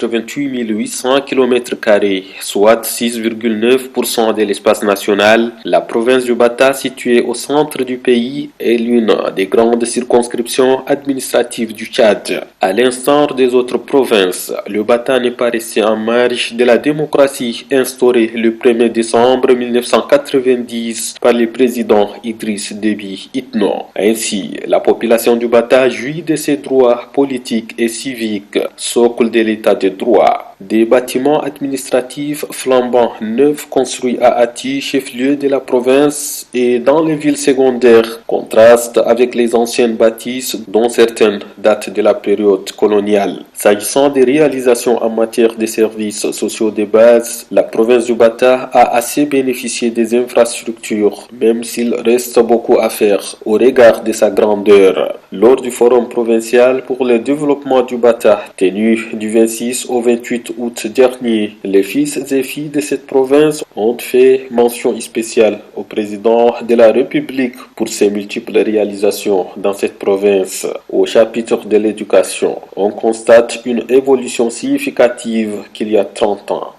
88 800 km², soit 6,9% de l'espace national. La province du Bata, située au centre du pays, est l'une des grandes circonscriptions administratives du Tchad. À l'instar des autres provinces, le Bata n'est pas resté en marge de la démocratie instaurée le 1er décembre 1990 par le président Idriss Déby Itno. Ainsi, la population du Bata jouit de ses droits politiques et civiques, socle de l'état de droit. Des bâtiments administratifs flambants neufs construits à Ati, chef-lieu de la province, et dans les villes secondaires contrastent avec les anciennes bâtisses dont certaines datent de la période coloniale. S'agissant des réalisations en matière de services sociaux de base, la province du Bata a assez bénéficié des infrastructures, même s'il reste beaucoup à faire au regard de sa grandeur. Lors du forum provincial pour le développement du Bata, tenu du 26 au 28 août dernier, les fils et filles de cette province ont fait mention spéciale au président de la République pour ses multiples réalisations dans cette province. Au chapitre de l'éducation, on constate une évolution significative qu'il y a 30 ans.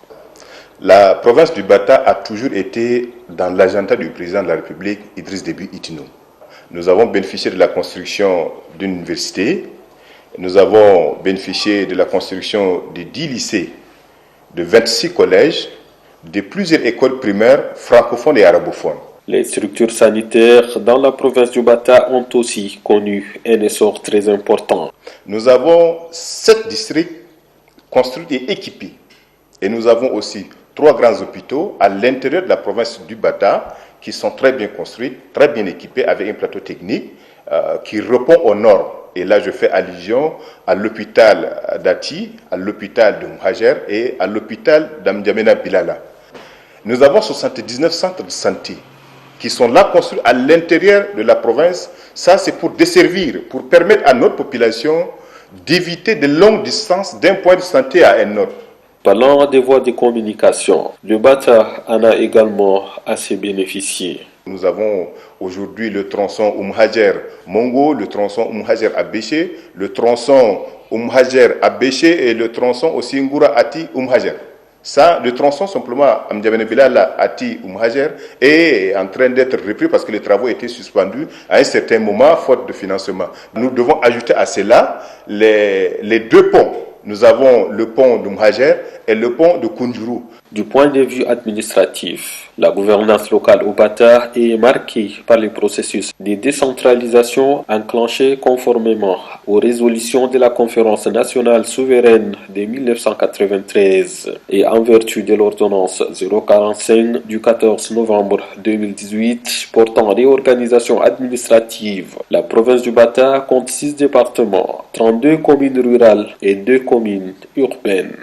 La province du Bata a toujours été dans l'agenda du président de la République, Idriss Déby Itno. Nous avons bénéficié de la construction d'une université, nous avons bénéficié de la construction de 10 lycées, de 26 collèges, de plusieurs écoles primaires francophones et arabophones. Les structures sanitaires dans la province du Bata ont aussi connu un essor très important. Nous avons 7 districts construits et équipés. Et nous avons aussi 3 grands hôpitaux à l'intérieur de la province du Bata qui sont très bien construits, très bien équipés avec un plateau technique qui répond aux normes. Et là, je fais allusion à l'hôpital d'Ati, à l'hôpital de Mouhajer et à l'hôpital d'Amdiamena Bilala. Nous avons 79 centres de santé qui sont là construits à l'intérieur de la province. Ça, c'est pour desservir, pour permettre à notre population d'éviter de longues distances d'un point de santé à un autre. Parlant des voies de communication, le Bata en a également assez bénéficié. Nous avons aujourd'hui le tronçon Oumhajer-Mongo, le tronçon Oumhajer-Abéché, le tronçon Oumhajer-Abéché et le tronçon aussi Ngoura-Ati-Oumhajer. Ça, le tronçon simplement Amdiamene Bilala Ati Oumhajer est en train d'être repris parce que les travaux étaient suspendus à un certain moment faute de financement. Nous devons ajouter à cela les 2 ponts. Nous avons le pont de Mouhajer et le pont de Kunjuru. Du point de vue administratif, la gouvernance locale au Bata est marquée par le processus de décentralisation enclenché conformément aux résolutions de la Conférence nationale souveraine de 1993 et en vertu de l'ordonnance 045 du 14 novembre 2018 portant réorganisation administrative. La province du Bata compte 6 départements, 32 communes rurales et 2 communes urbaines.